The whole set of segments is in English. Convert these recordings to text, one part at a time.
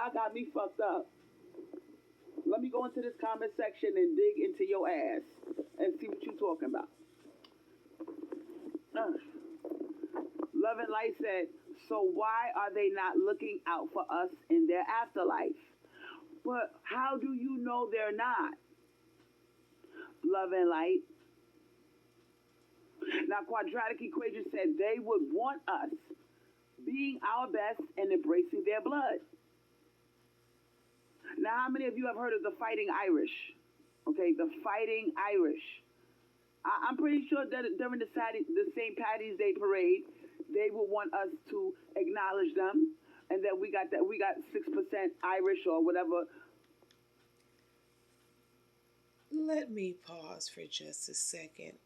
Y'all got me fucked up. Let me go into this comment section and dig into your ass and see what you talking about. Uh, Love and Light said, so why are they not looking out for us in their afterlife? But how do you know they're not? Love and Light. Now, Quadratic Equation said they would want us being our best and embracing their blood. Now, how many of you have heard of the Fighting Irish? Okay, the Fighting Irish. I'm pretty sure that during the St. Patty's Day parade, they will want us to acknowledge them, and that we got 6% Irish or whatever. Let me pause for just a second.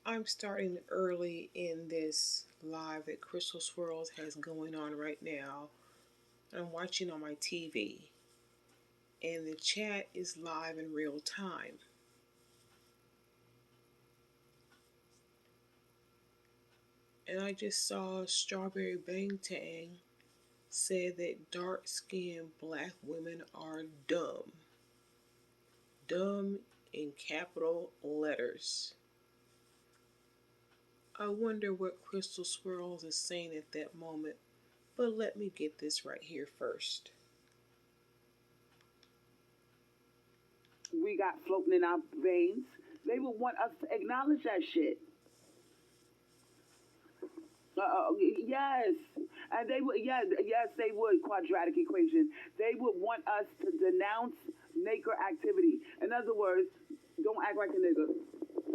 I'm starting early in this live that Crystal Swirlz has going on right now. I'm watching on my TV, and the chat is live in real time. And I just saw Strawberry Bangtang said that dark-skinned black women are dumb. Dumb in capital letters. I wonder what Crystal Swirlz is saying at that moment, but let me get this right here first. We got floating in our veins. They would want us to acknowledge that shit. Yes, and they would. Yes, they would. Quadratic Equation. They would want us to denounce nigger activity. In other words, don't act like a nigger.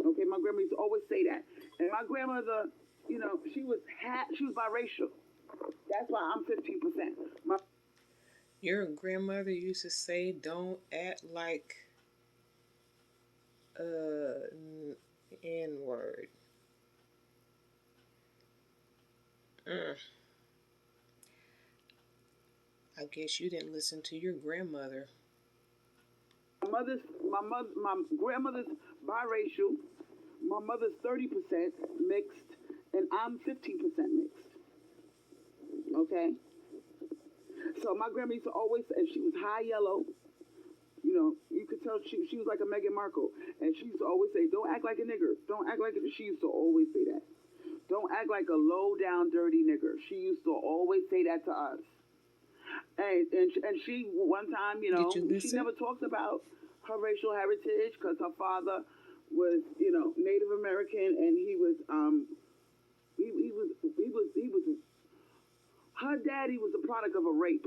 Okay, my grandma used to always say that. And my grandmother, she was biracial. That's why I'm 15%. Your grandmother used to say, "Don't act like N-word." I guess you didn't listen to your grandmother. My grandmother's biracial. My mother's 30% mixed, and I'm 15% mixed. Okay. So my grandma used to always say, and she was high yellow. You could tell she was like a Meghan Markle, and she used to always say, "Don't act like a nigger. Don't act like a." She used to always say that. Don't act like a low down dirty nigger. She used to always say that to us. And she one time, she never talks about her racial heritage because her father was, Native American, and he was her daddy was a product of a rape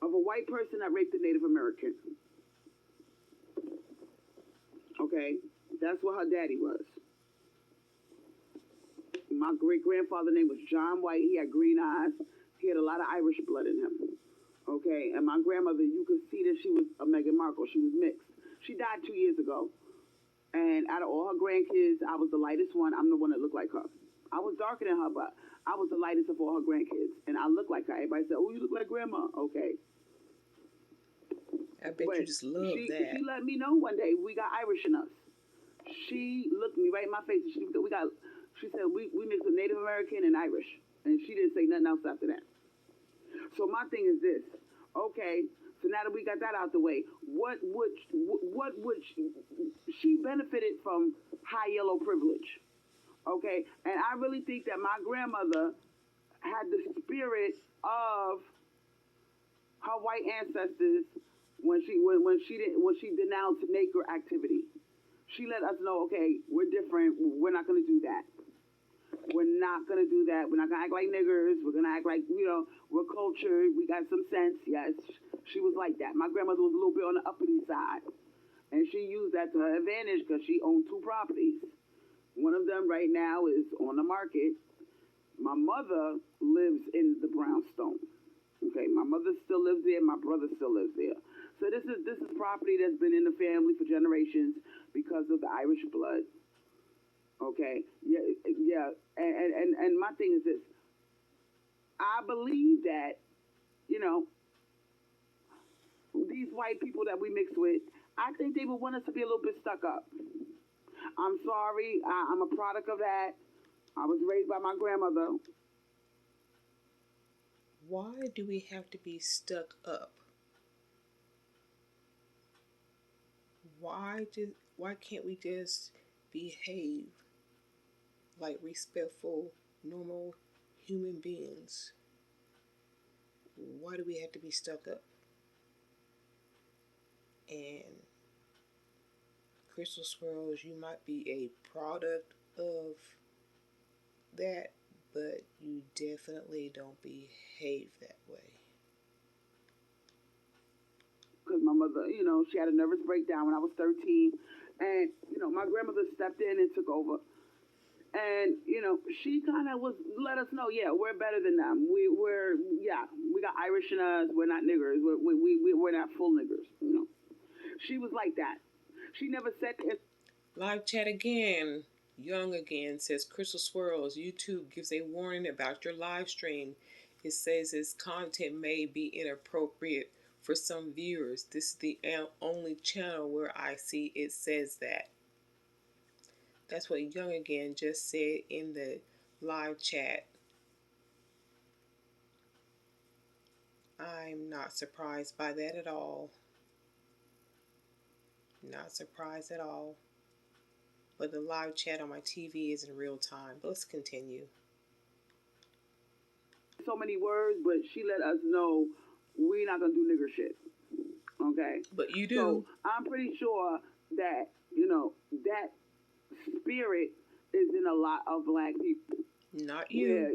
of a white person that raped a Native American. Okay, that's what her daddy was. My great grandfather's name was John White. He had green eyes. He had a lot of Irish blood in him. Okay, and my grandmother, you could see that she was a Meghan Markle. She was mixed. She died 2 years ago. And out of all her grandkids, I was the lightest one. I'm the one that looked like her. I was darker than her, but I was the lightest of all her grandkids. And I looked like her. Everybody said, "Oh, you look like grandma." Okay. I bet you just love that. She let me know one day we got Irish in us. She looked me right in my face and she said we mixed with Native American and Irish. And she didn't say nothing else after that. So my thing is this. Okay, so now that we got that out the way, what would she benefited from high yellow privilege? Okay, and I really think that my grandmother had the spirit of her white ancestors when she denounced nigger activity. She let us know, okay, we're different. We're not going to do that. We're not going to do that. We're not going to act like niggers. We're going to act like, we're cultured. We got some sense. Yes, she was like that. My grandmother was a little bit on the uppity side. And she used that to her advantage because she owned 2 properties. One of them right now is on the market. My mother lives in the brownstone. Okay, my mother still lives there. My brother still lives there. So this is property that's been in the family for generations because of the Irish blood. Okay, yeah, and my thing is this. I believe that, these white people that we mix with, I think they would want us to be a little bit stuck up. I'm sorry, I'm a product of that. I was raised by my grandmother. Why do we have to be stuck up? Why can't we just behave like respectful, normal human beings? Why do we have to be stuck up? And Crystal Swirlz, you might be a product of that, but you definitely don't behave that way. Because my mother, she had a nervous breakdown when I was 13. And, my grandmother stepped in and took over. And, she kind of let us know, yeah, we're better than them. We got Irish in us. We're not niggers. We're not full niggers, She was like that. She never said it. Live chat again. Young again says Crystal Swirlz, YouTube gives a warning about your live stream. It says its content may be inappropriate for some viewers. This is the only channel where I see it says that. That's what Young again just said in the live chat. I'm not surprised by that at all. Not surprised at all. But the live chat on my TV is in real time. But let's continue. So many words, but she let us know we're not going to do nigger shit. Okay? But you do. So I'm pretty sure that, that spirit is in a lot of black people. Not you. Where,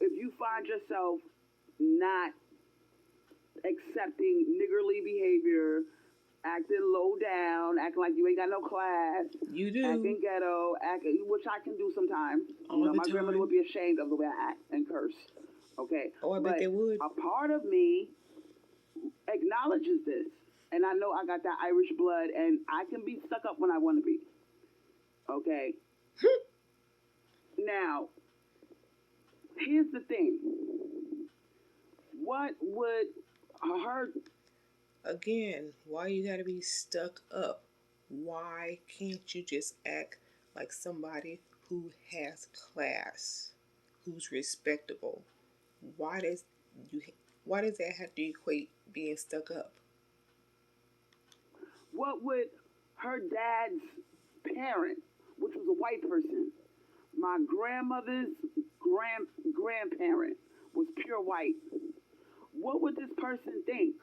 if you find yourself not accepting niggerly behavior, acting low down, acting like you ain't got no class. You do. Acting ghetto, which I can do sometimes. All the my time. grandmother would be ashamed of the way I act and curse. Okay? Oh, I bet they would. A part of me acknowledges this. And I know I got that Irish blood, and I can be stuck up when I want to be. Okay? Now, here's the thing. What would her... Again, why you gotta be stuck up? Why can't you just act like somebody who has class, who's respectable? Why does that have to equate being stuck up? What would her dad's parent, which was a white person, my grandmother's grandparent was pure white. What would this person think?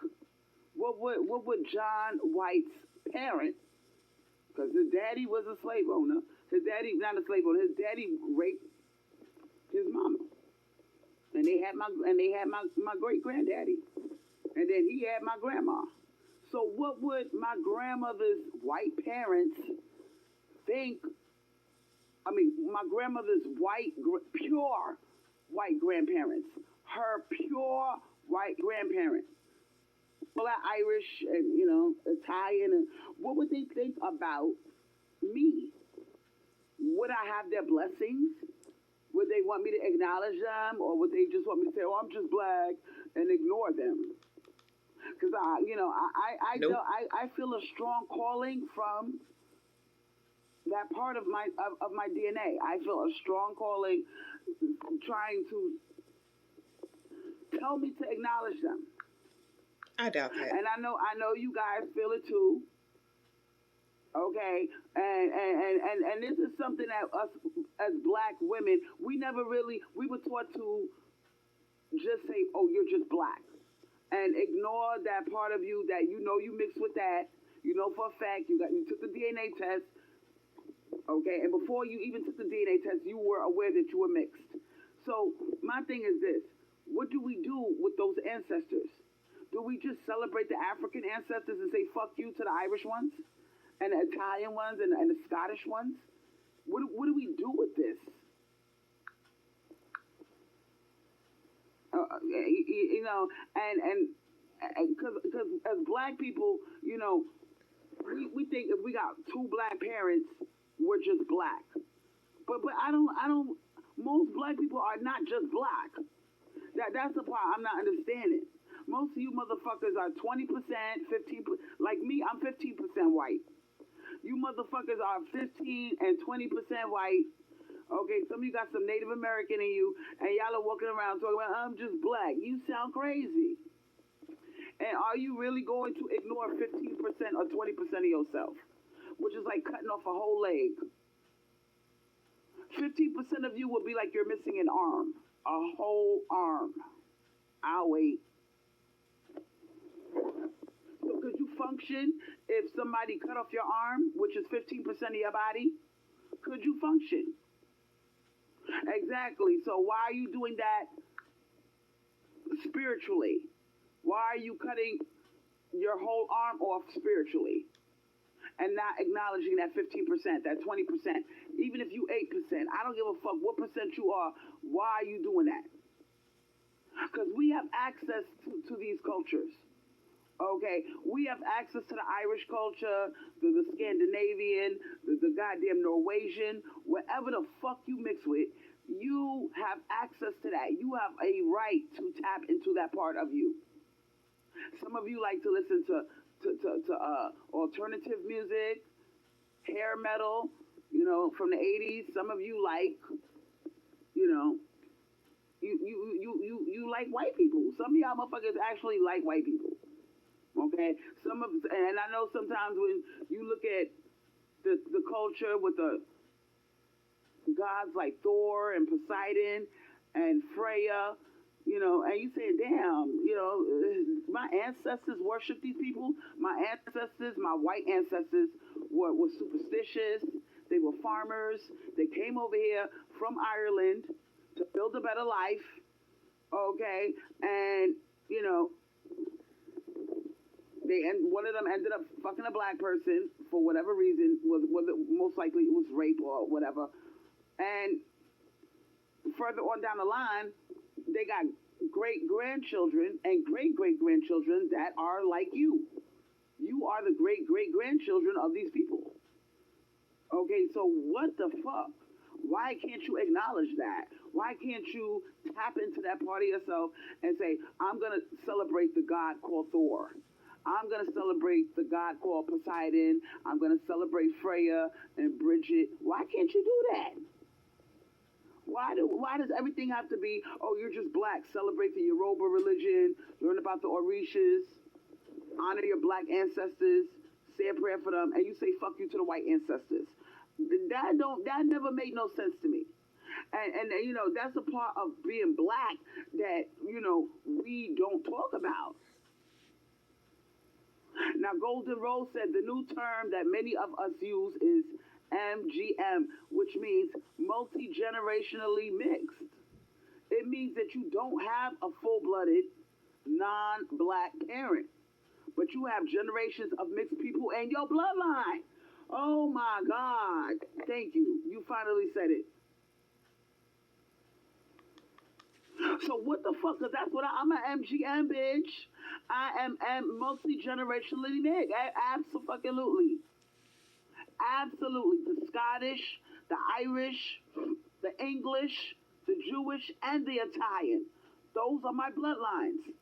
What would John White's parent, because his daddy was a slave owner, his daddy raped his mama, and they had my great granddaddy, and then he had my grandma. So what would my grandmother's white parents think? I mean, my grandmother's pure white grandparents, her pure white grandparents. Well, Irish and, Italian, and what would they think about me? Would I have their blessings? Would they want me to acknowledge them, or would they just want me to say, "Oh, I'm just black," and ignore them? Because Nope. I feel a strong calling from that part of my DNA. I feel a strong calling, trying to tell me to acknowledge them. I doubt that. And I know you guys feel it too. Okay, and this is something that us as black women, we were taught to just say, "Oh, you're just black," and ignore that part of you that you mixed with that. For a fact you took the DNA test. Okay, and before you even took the DNA test, you were aware that you were mixed. So my thing is this: what do we do with those ancestors? Do we just celebrate the African ancestors and say "fuck you" to the Irish ones, and the Italian ones, and the Scottish ones? What do we do with this? And because as black people, we think if we got two black parents, we're just black. But I don't. Most black people are not just black. That's the part I'm not understanding. Most of you motherfuckers are 20%, 15%. Like me, I'm 15% white. You motherfuckers are 15 and 20% white. Okay, some of you got some Native American in you, and y'all are walking around talking about, I'm just black. You sound crazy. And are you really going to ignore 15% or 20% of yourself? Which is like cutting off a whole leg. 15% of you will be like you're missing an arm. A whole arm. I'll wait. So could you function if somebody cut off your arm, which is 15% of your body? Could you function? Exactly. So why are you doing that spiritually? Why are you cutting your whole arm off spiritually and not acknowledging that 15%, that 20%, even if you 8%? I don't give a fuck what percent you are. Why are you doing that? Because we have access to these cultures. Okay, we have access to the Irish culture, the Scandinavian, the goddamn Norwegian, whatever the fuck you mix with, you have access to that. You have a right to tap into that part of you. Some of you like to listen to alternative music, hair metal, from the 80s. Some of you like, you like white people. Some of y'all motherfuckers actually like white people. Okay, and I know sometimes when you look at the culture with the gods like Thor and Poseidon and Freya, and you say, damn, my ancestors worshiped these people. My ancestors, my white ancestors were superstitious. They were farmers. They came over here from Ireland to build a better life. Okay, and one of them ended up fucking a black person for whatever reason. Most likely it was rape or whatever. And further on down the line, they got great-grandchildren and great-great-grandchildren that are like you. You are the great-great-grandchildren of these people. Okay, so what the fuck? Why can't you acknowledge that? Why can't you tap into that part of yourself and say, I'm going to celebrate the god called Thor. I'm going to celebrate the god called Poseidon. I'm going to celebrate Freya and Bridget. Why can't you do that? Why does everything have to be, oh, you're just black, celebrate the Yoruba religion, learn about the Orishas, honor your black ancestors, say a prayer for them, and you say fuck you to the white ancestors? That never made no sense to me. And that's a part of being black that, we don't talk about. Now, Golden Rose said the new term that many of us use is MGM, which means multi-generationally mixed. It means that you don't have a full-blooded, non-black parent, but you have generations of mixed people in your bloodline. Oh my God. Thank you. You finally said it. So what the fuck? Because that's what I'm an MGM, bitch. I am multi-generationally mixed. Absolutely. Absolutely. The Scottish, the Irish, the English, the Jewish, and the Italian. Those are my bloodlines.